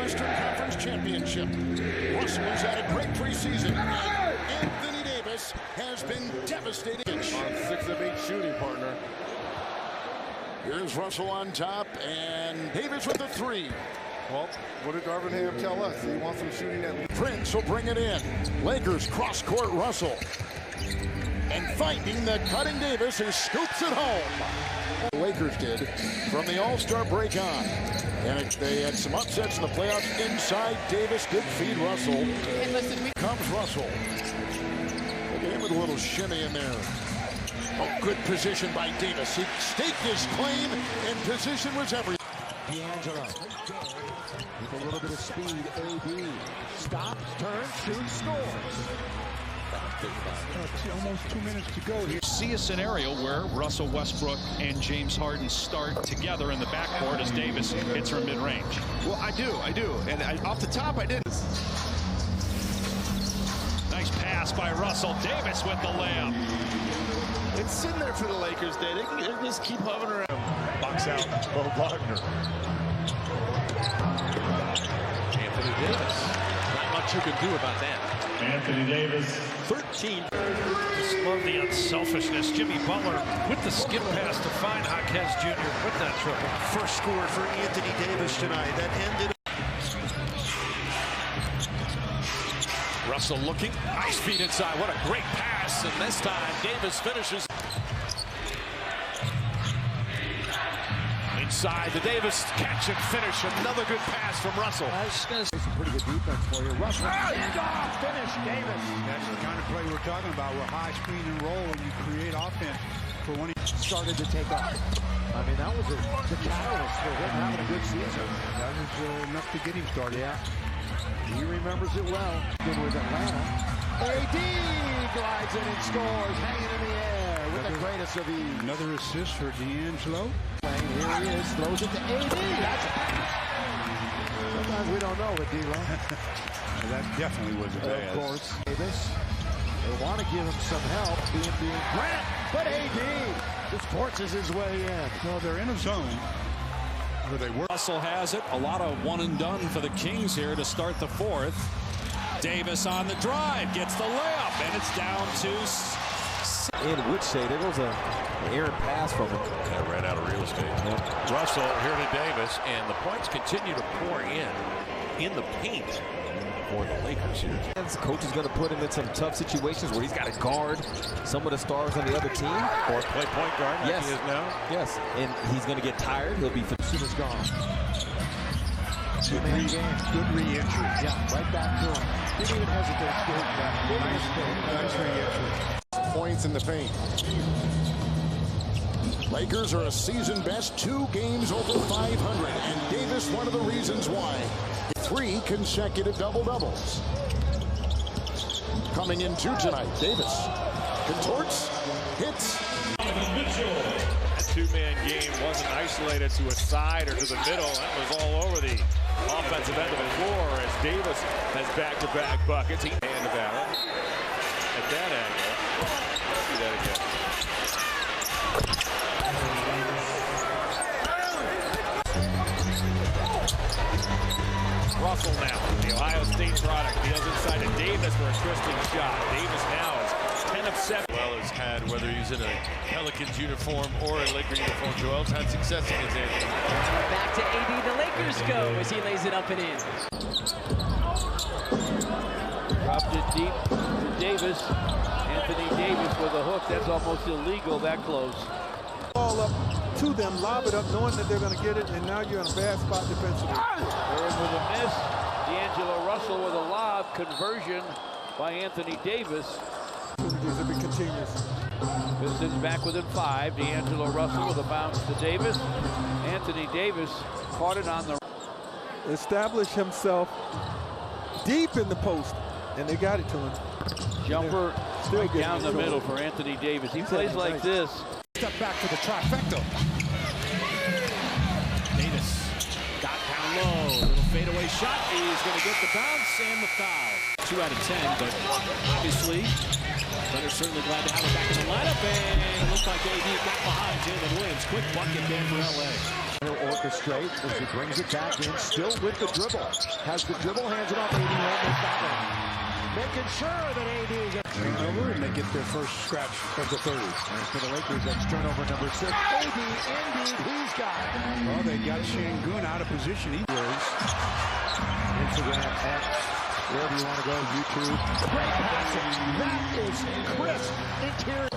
Western Conference Championship. Russell has had a great preseason. Anthony Davis has been devastating. On 6 of 8 shooting, partner. Here's Russell on top, and Davis with the three. Well, what did Darvin Ham tell us? He wants some shooting at Prince will bring it in. Lakers cross-court Russell. And finding the cutting Davis, who scoops it home. The Lakers did from the All-Star break on. And they had some upsets in the playoffs. Inside Davis, good feed Russell. And listen, Comes Russell. Look at him with a little shimmy in there. Oh, good position by Davis. He staked his claim, and position was everything. D'Angelo with a little bit of speed. AD stops, turns, shoots, scores. Almost 2 minutes to go here. See a scenario where Russell Westbrook and James Harden start together in the backcourt as Davis hits her mid-range. Well, I do. And off the top, I did. Nice pass by Russell. Davis with the layup. It's sitting there for the Lakers. They can just keep hovering around. box out. Bo Wagner. Anthony Davis. Not much you can do about that. Anthony Davis. 13. Just love the unselfishness. Jimmy Butler with the skip pass to find Jaquez Jr. with that triple. First score for Anthony Davis tonight. That ended. Russell looking. Nice feed inside. What a great pass. And this time, Davis finishes. Inside the Davis catch and finish. Another good pass from Russell. Some pretty good defense for you. Russell. Finish Davis. That's the kind of play we're talking about, where high screen and roll and you create offense for when he Started to take off. I mean, that was the catalyst for him having a good season. that was enough to get him started. Yeah. He remembers it well. Good with Atlanta. AD glides in and scores, hanging in the air with the greatest of ease. Another assist for D'Angelo. Here he is, throws it to AD. Sometimes we don't know with D-Lo. That definitely was a bad. Of course, Davis. They want to give him some help, being Grant, but AD just forces his way in. Well, they're in a zone where they work. Russell has it. A lot of one and done for the Kings here to start the fourth. Davis on the drive, gets the layup, and it's down to... In Woodshay, there was an errant pass from him. That ran out of real estate. Yep. Russell here to Davis, and the points continue to pour in the paint for the Lakers here. Coach is going to put him in some tough situations where he's got to guard some of the stars on the other team. Or play point guard like he is now. Yes, and he's going to get tired. He'll be... Is gone. Good re-entry. Yeah, right back to him. Didn't even hesitate. Nice re-entry. Points in the paint. Lakers are a season best, 2 games over 500, and Davis one of the reasons why. 3 consecutive double-doubles. Coming in 2 tonight, Davis contorts, hits. A two-man game wasn't isolated to a side or to the middle. That was all over the offensive end of the floor as Davis has back-to-back buckets. He hand about it at that angle. Let's see that again. Russell now, the Ohio State product, deals inside to Davis for a twisting shot. Davis now is 10 of 7. Well has had, whether he's in a Pelicans uniform or a Laker uniform, Joel's had success in his end. back to AD. The Lakers go as he lays it up and in. Dropped it deep to Davis. Anthony Davis with a hook. That's almost illegal that close. Ball up to them, lob it up, knowing that they're going to get it, and now you're in a bad spot defensively. Bird with a miss. D'Angelo Russell with a lob. Conversion by Anthony Davis. If it continues. Pistons back within 5. D'Angelo Russell with a bounce to Davis. Anthony Davis caught it on the... Establish himself deep in the post, and they got it to him. Jumper right down the middle for Anthony Davis. He plays like this. Step back for the trifecta. Davis got down low. Little fadeaway shot. He's going to get the bounce and the foul. 2 out of 10, but obviously, Leonard's certainly glad to have him back in the lineup, and it looks like AD got behind Jalen Williams. Quick bucket there for LA. He'll orchestrate as he brings it back in, still with the dribble. Has the dribble, hands it off, AD almost got it. Making sure that AD gets turnover, and they get their first scratch of the third. And for the Lakers, that's turnover number 6. AD, indeed, he's got it. Well, they got Şengün out of position. He was. Instagram, X, wherever you want to go, YouTube. Great passing. That is crisp interior.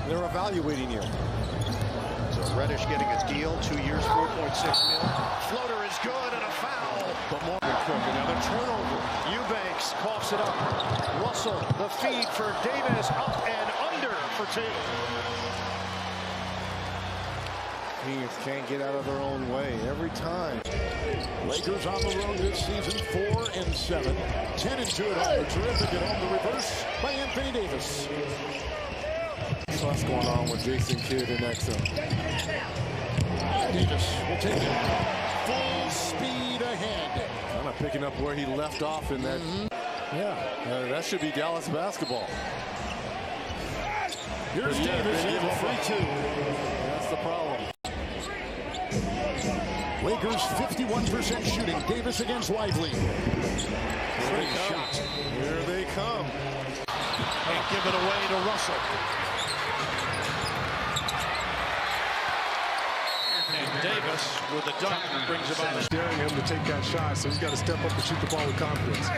They're evaluating you. So Reddish getting a deal, 2 years, $4.6 million. Floater is good and a foul. But Morgan Cook, another turnover. Eubanks coughs it up. Russell, the feed for Davis, up and under for 2. Teams can't get out of their own way every time. Lakers on the road this season, 4-7, 10-2 at home. Terrific at home. The reverse by Anthony Davis. So what's going on with Jason Kidd and XM? Davis will take it. Full speed ahead. Kind of picking up where he left off in that. Yeah, that should be Dallas basketball. Here's Davis. Free 2. That's the problem. Lakers 51% shooting. Davis against Lively. Great shot. Here they come. Can't give it away to Russell. And Davis with a dunk brings about a Daring him to take that shot, so he's got to step up and shoot the ball with confidence.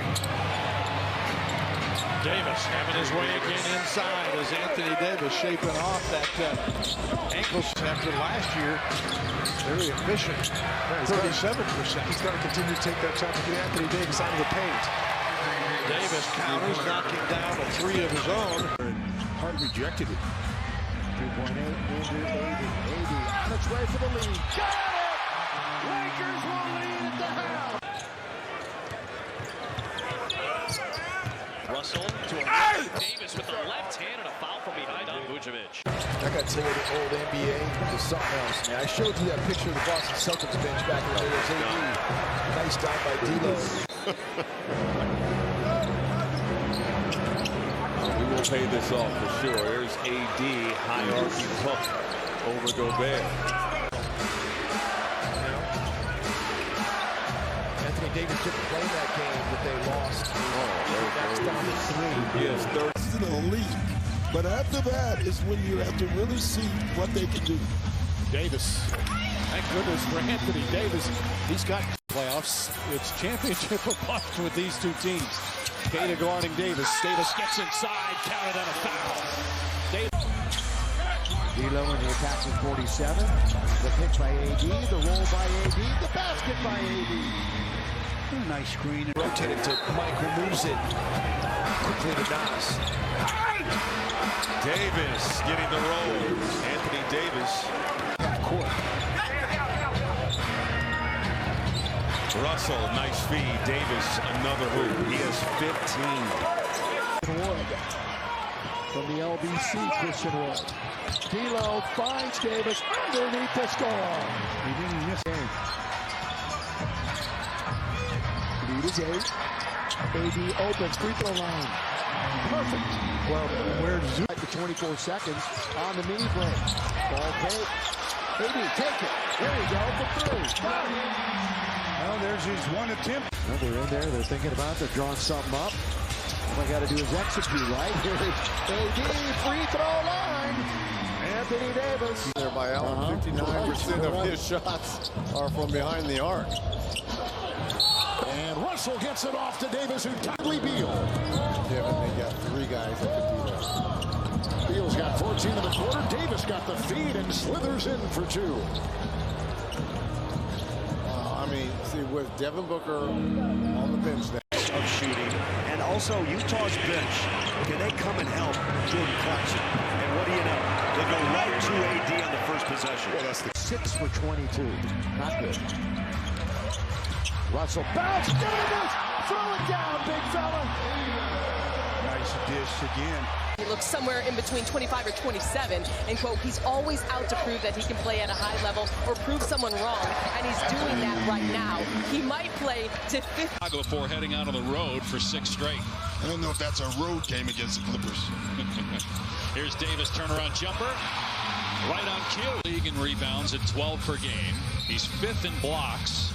Davis having his way again inside as Anthony Davis shaping off that ankle after last year. Very efficient, 37%. He's got to continue to take that shot to get Anthony Davis out of the paint. Davis counters, knocking down a 3 of his own. Hart rejected it. 2.8 into 80. 80 on its way for the lead. Got it! Lakers will lead at the half. Russell to Davis with the left hand and a foul from behind on Vucevic. I got to tell you, the old NBA is something else. Man, I showed you that picture of the Boston Celtics bench back in the day. It was AD. Nice dive by D'Lo. We will pay this off for sure. There's AD, hierarchy hook over Gobert. Anthony Davis didn't play that game that they lost. That's down to 3. Yes, third. This is an elite. But after that is when you have to really see what they can do. Davis. Thank goodness for Anthony Davis. He's got playoffs. It's championship or bust with these two teams. Kata guarding Davis. Davis gets inside. Counted on a foul. D'Lo in the attack is 47. The pick by AD. The roll by AD. The basket by AD. Nice screen. Rotated to Michael, moves it quickly to Nas. Davis getting the roll. Anthony Davis. Half court. Russell, nice feed. Davis, another hoop. He has 15. Wood from the LBC, Christian Wood. D'Lo finds Davis underneath the score. He didn't miss game. Lead is 8. AD opens, free throw line. Perfect. Well, where's Zoom? For 24 seconds on the mini break. Ball take. AD, take it. There you go for 3. Well, there's his one attempt. Well, they're in there. They're thinking about it. They're drawing something up. All I got to do is execute, right? Here's AD, free throw line. Anthony Davis. There by Allen, 59% of his shots are from behind the arc. And Russell gets it off to Davis, who Dudley Beal. Kevin, they got 3 guys that can do that. Beal's got 14 in the quarter. Davis got the feed and slithers in for 2. I mean, see, with Devin Booker on the bench now. Of shooting. And also Utah's bench. Can they come and help Jordan Clarkson? And what do you know? They go right to AD on the first possession. Well, that's the 6 for 22. Not good. Russell bounce. Davis, throw it down, big fella. Nice dish again. He looks somewhere in between 25 or 27, and quote, he's always out to prove that he can play at a high level or prove someone wrong, and he's doing that right now. He might play to 50. Before heading out on the road for 6 straight. I don't know if that's a road game against the Clippers. Here's Davis, turnaround jumper. Right on cue. League in rebounds at 12 per game. He's 5th in blocks.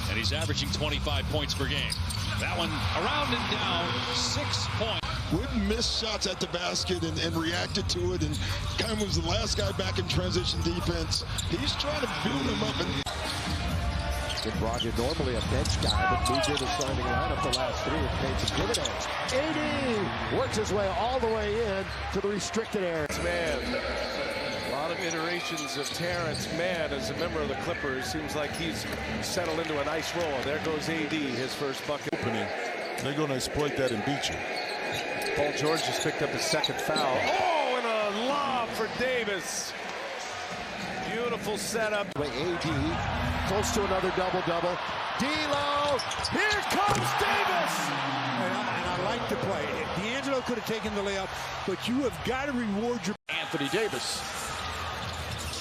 And he's averaging 25 points per game. That one around and down, 6 points. Wood missed shots at the basket and reacted to it, and kind of was the last guy back in transition defense. He's trying to build him up. Brogdon, normally a bench guy, but moved into starting lineup the last 3 and paid some dividends. AD works his way all the way in to the restricted area. Man, a lot of iterations of Terrence Mann as a member of the Clippers. Seems like he's settled into a nice role. There goes AD, his first bucket. Opening. They're going to exploit that and beat you. Paul George just picked up his 2nd foul. Oh, and a lob for Davis. Beautiful setup. AD close to another double-double. D'Lo, here comes Davis! And I like the play. D'Angelo could have taken the layup, but you have got to reward your... Anthony Davis.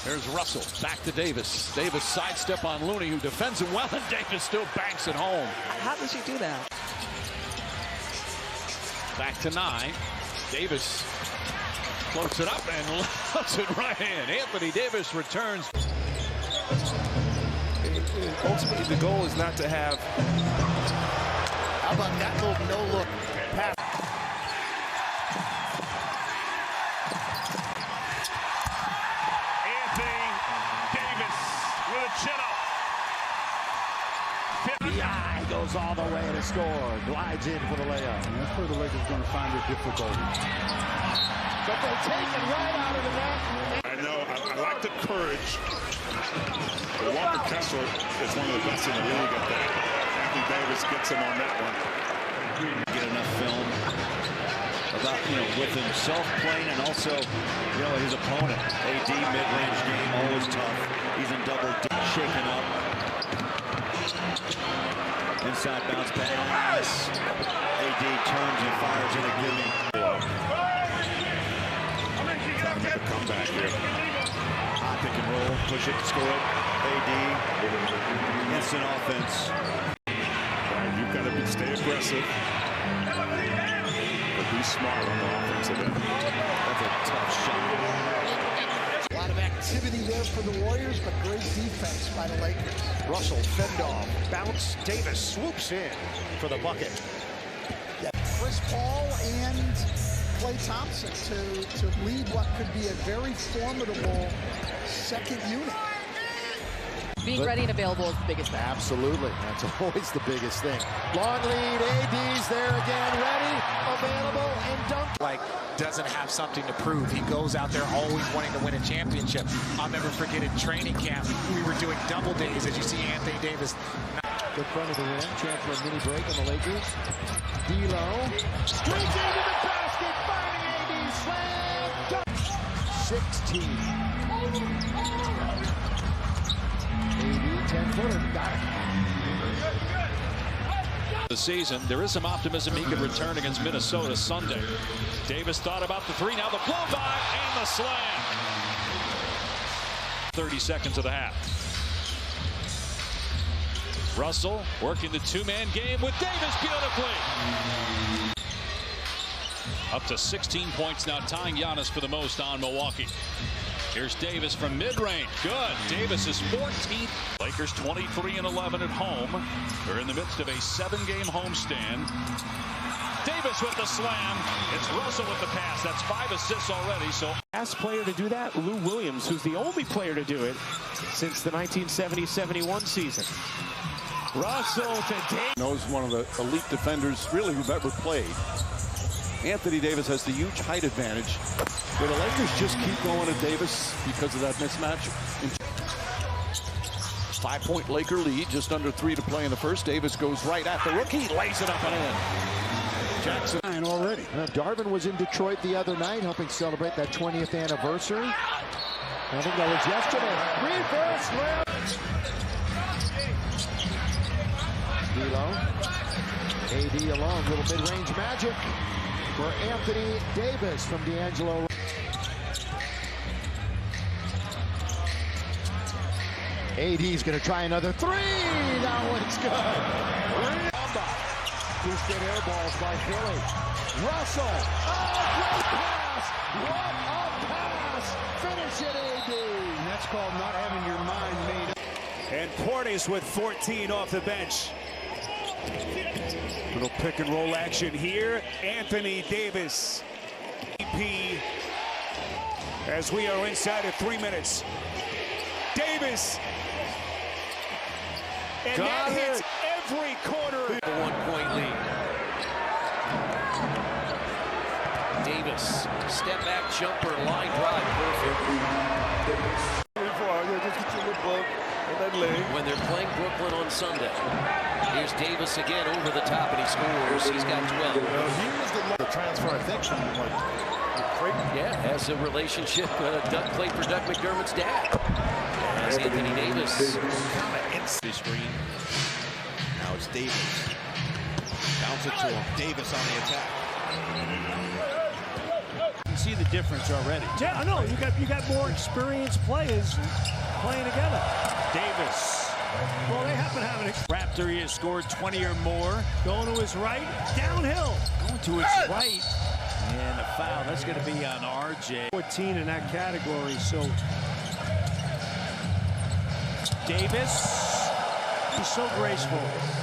There's Russell, back to Davis. Davis sidestep on Looney, who defends him well, and Davis still banks it home. How does he do that? Back to 9. Davis floats it up and lets it right in. Anthony Davis returns. Ultimately, the goal is not to have... How about that little no-look pass? Anthony Davis with a chin-up. He goes all the way to score. Glides in for the layup. And that's where the Lakers are going to find their difficulty. But they take it right out of the net. I know. I like the courage. Walker Kessler is one of the best in the league at that. Anthony Davis gets him on that one. Get enough film about, with himself playing and also, his opponent. AD mid-range game, always tough. He's in double shaken up. Inside bounce pass. AD turns and fires it a gimme. Trying to make a comeback here. Pick and roll, push it, score it. AD, instant offense. You've got to stay aggressive, but be smart on the offensive end. That's a tough shot. A lot of activity there for the Warriors, but great defense by the Lakers. Russell, fend off, bounce. Davis swoops in for the bucket. Yeah, Chris Paul and Klay Thompson to lead what could be a very formidable second unit. Being ready and available is the biggest thing. Absolutely. That's always the biggest thing. Long lead. AD's there again. Ready, available, and dunked. Like, doesn't have something to prove. He goes out there always wanting to win a championship. I'll never forget in training camp, we were doing double days as you see Anthony Davis. In front of the rim. Chance for a mini break on the Lakers. D'Lo. Streaks into the basket. Finding AD. Slam. Dunk. 16. AD 10-footer. Got it. The season, there is some optimism he could return against Minnesota Sunday. Davis thought about the 3. Now the blow by and the slam. 30 seconds of the half. Russell working the 2-man game with Davis beautifully. Up to 16 points now, tying Giannis for the most on Milwaukee. Here's Davis from mid-range. Good. Davis is 14th. Lakers 23-11 at home. They're in the midst of a 7-game homestand. Davis with the slam. It's Russell with the pass. That's 5 assists already. So last player to do that, Lou Williams, who's the only player to do it since the 1970-71 season. Russell to Davis. Knows one of the elite defenders really who've ever played. Anthony Davis has the huge height advantage. Will the Lakers just keep going to Davis because of that mismatch? 5-point Laker lead, just under 3 to play in the first. Davis goes right at the rookie, lays it up and in. Jackson already. Darvin was in Detroit the other night, helping celebrate that 20th anniversary. I think that was yesterday. Reverse layup. D'Lo. AD alone, little mid-range magic for Anthony Davis from D'Angelo. AD's going to try another 3. That one's good. Two straight air balls by Philly. Russell. Oh, great pass. What a pass. Finish it, AD. And that's called not having your mind made up. And Portis with 14 off the bench. Little pick and roll action here. Anthony Davis. EP as we are inside of 3 minutes. Davis. And that hits every corner. A 1-point lead. Davis, step back jumper, line drive, perfect. When they're playing Brooklyn on Sunday. Here's Davis again over the top, and he scores. He's got 12. He was the transfer, I think, yeah, has a relationship. Doug played for Doug McDermott's dad. As Anthony Davis. The screen. Now it's Davis. Bounce it to him. Davis on the attack. You can see the difference already. Yeah, I know. You got more experienced players playing together. Davis. Well, they happen to have an Raptor, he has scored 20 or more. going to his right, downhill. Going to his right. And a foul. That's going to be on RJ. 14 in that category, so. Davis. He's so graceful.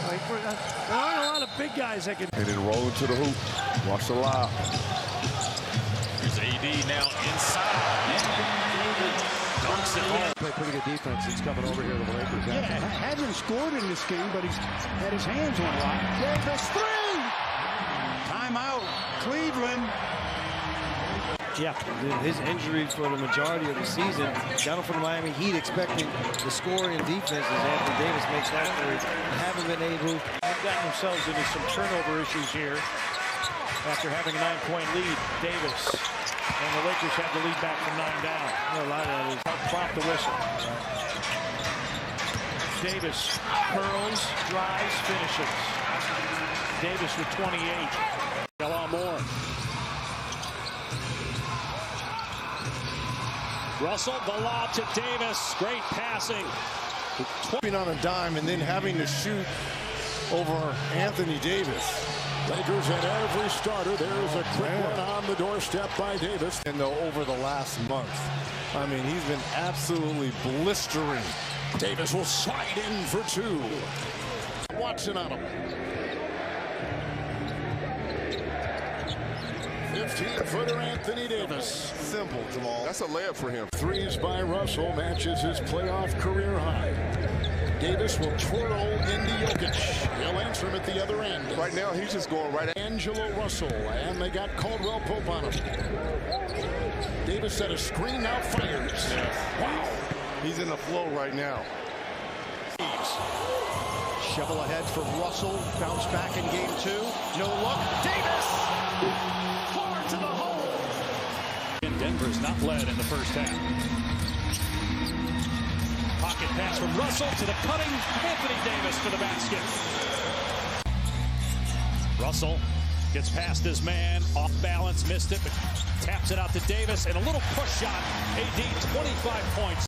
Like, there aren't a lot of big guys that can. And then roll into the hoop. Watch the lob. Here's AD now inside. Dunks it home. Play pretty good defense. He's coming over here to the Lakers. Yeah, hasn't scored in this game, but he's had his hands on a lot. Davis, 3! Timeout, Cleveland. Yeah, his injury for the majority of the season got him from the Miami Heat, expecting the scoring and defense as Anthony Davis makes that three. They haven't been able. They've gotten themselves into some turnover issues here after having a 9-point lead. Davis. And the Lakers have the lead back from 9 down. A lot of that is prompt the whistle. Davis curls, drives, finishes. Davis with 28. A lot more. Russell, the lob to Davis. Great passing. On a dime and then having to shoot over Anthony Davis. Lakers at every starter. There's a quick one on the doorstep by Davis. And over the last month, I mean, he's been absolutely blistering. Davis will slide in for 2. Watson on him. 15-footer Anthony Davis. Simple, Jamal. That's a layup for him. Threes by Russell matches his playoff career high. Davis will twirl into Jokic. He'll answer him at the other end. Right now, he's just going right at Angelo Russell, and they got Caldwell Pope on him. Davis set a screen, now fires. Wow. He's in the flow right now. Shovel ahead from Russell. Bounce back in game 2. No look. Davis! Far to the hole. And Denver's not led in the first half. Pocket pass from Russell to the cutting Anthony Davis for the basket. Russell gets past his man, off balance, missed it, but taps it out to Davis, and a little push shot. AD 25 points.